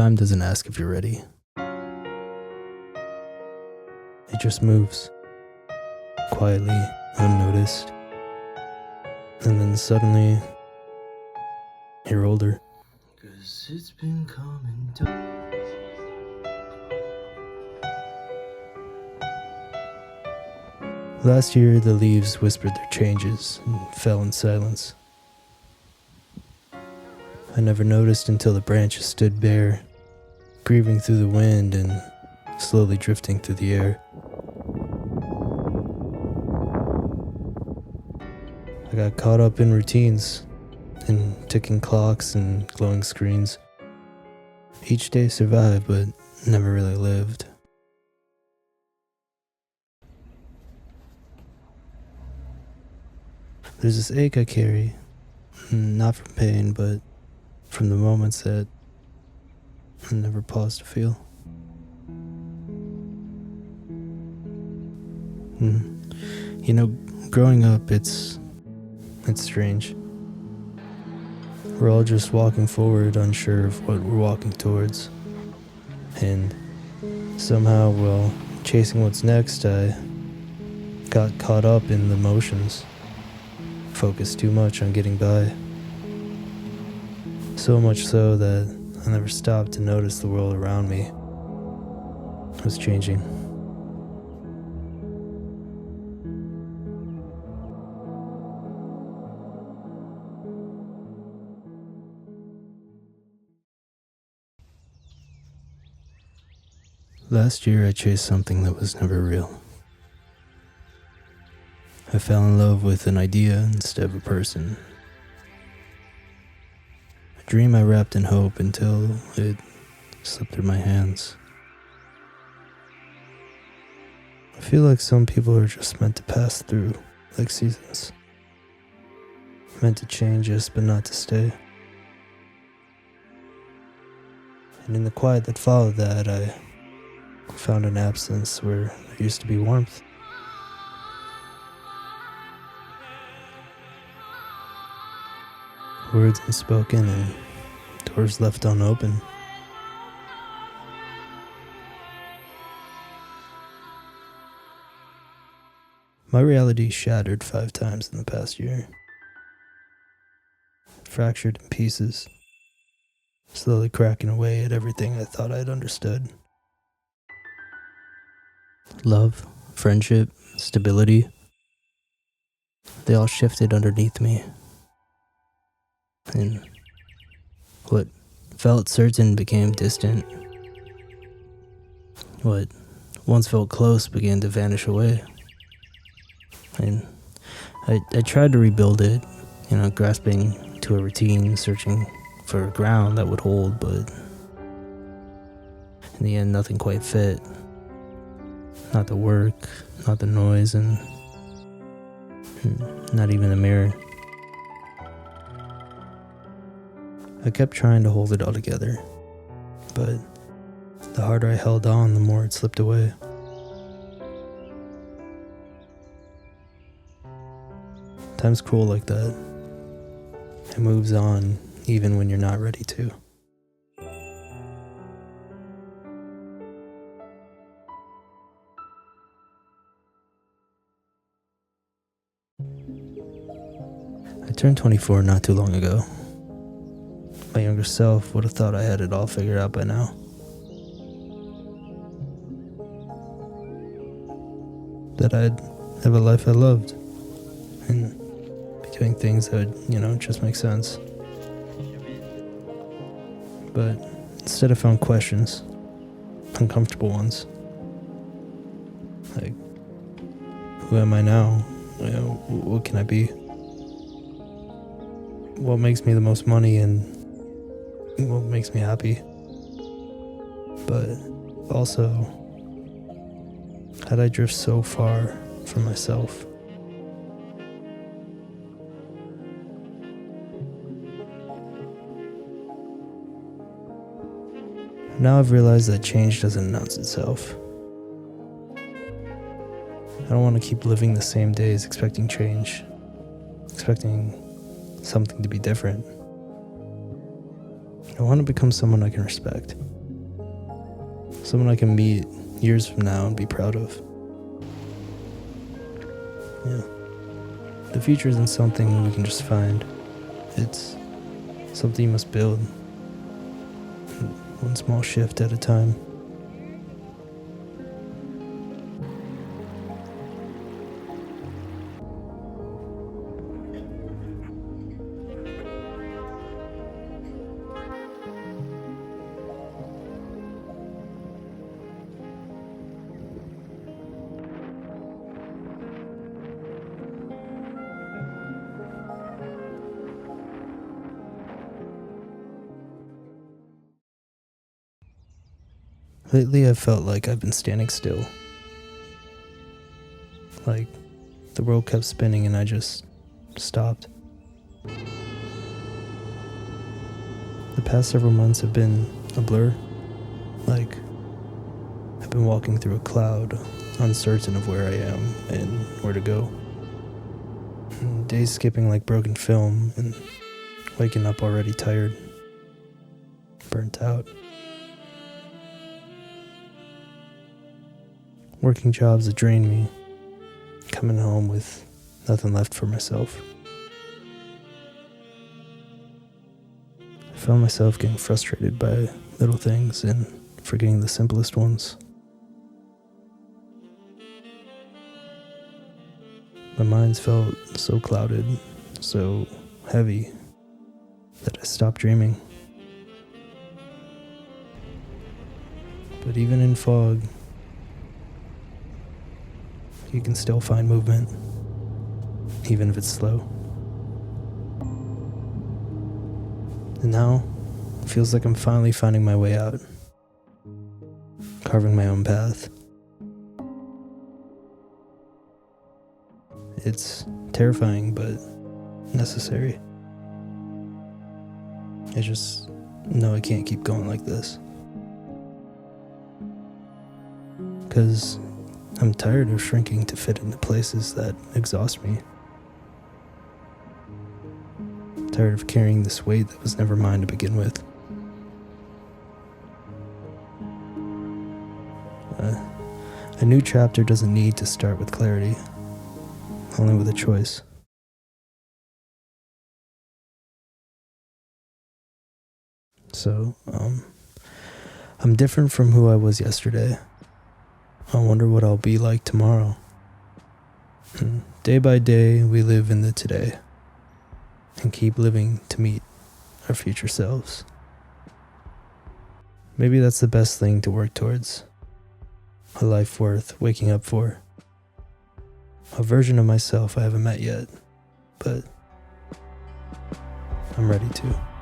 Time doesn't ask if you're ready. It just moves, quietly, unnoticed. And then suddenly, you're older. 'Cause it's been coming down. Last year, the leaves whispered their changes and fell in silence. I never noticed until the branches stood bare, grieving through the wind and slowly drifting through the air. I got caught up in routines, in ticking clocks and glowing screens. Each day survived, but never really lived. There's this ache I carry, not from pain, but from the moments that I never paused to feel. You know, growing up, it's strange. We're all just walking forward, unsure of what we're walking towards. And somehow, while chasing what's next, I got caught up in the motions, focused too much on getting by. So much so that I never stopped to notice the world around me was changing. Last year, I chased something that was never real. I fell in love with an idea instead of a person. A dream I wrapped in hope until it slipped through my hands. I feel like some people are just meant to pass through, like seasons. Meant to change us, but not to stay. And in the quiet that followed that, I found an absence where there used to be warmth. Words unspoken and doors left unopened. My reality shattered 5 times in the past year. Fractured in pieces, slowly cracking away at everything I thought I'd understood. Love, friendship, stability, they all shifted underneath me. And what felt certain became distant. What once felt close began to vanish away. And I tried to rebuild it, grasping to a routine, searching for a ground that would hold, but in the end, nothing quite fit. Not the work, not the noise, and not even the mirror. I kept trying to hold it all together, but the harder I held on, the more it slipped away. Time's cruel like that. It moves on even when you're not ready to. I turned 24 not too long ago. My younger self would have thought I had it all figured out by now. That I'd have a life I loved and be doing things that would, just make sense. But instead I found questions, uncomfortable ones. Like, who am I now? What can I be? What makes me the most money and what makes me happy? But also, how'd I drift so far from myself? Now I've realized that change doesn't announce itself. I don't want to keep living the same days expecting change, expecting something to be different. I want to become someone I can respect. Someone I can meet years from now and be proud of. Yeah. The future isn't something we can just find. It's something you must build. One small shift at a time. Lately, I've felt like I've been standing still. Like the world kept spinning and I just stopped. The past several months have been a blur. Like I've been walking through a cloud, uncertain of where I am and where to go. Days skipping like broken film and waking up already tired, burnt out. Working jobs that drain me, coming home with nothing left for myself. I found myself getting frustrated by little things and forgetting the simplest ones. My mind's felt so clouded, so heavy, that I stopped dreaming. But even in fog, you can still find movement, even if it's slow. And now, it feels like I'm finally finding my way out, carving my own path. It's terrifying, but necessary. I just know I can't keep going like this. 'Cause I'm tired of shrinking to fit into places that exhaust me. Tired of carrying this weight that was never mine to begin with. A new chapter doesn't need to start with clarity, only with a choice. So, I'm different from who I was yesterday. I wonder what I'll be like tomorrow. Day by day, we live in the today and keep living to meet our future selves. Maybe that's the best thing to work towards. A life worth waking up for. A version of myself I haven't met yet, but I'm ready to.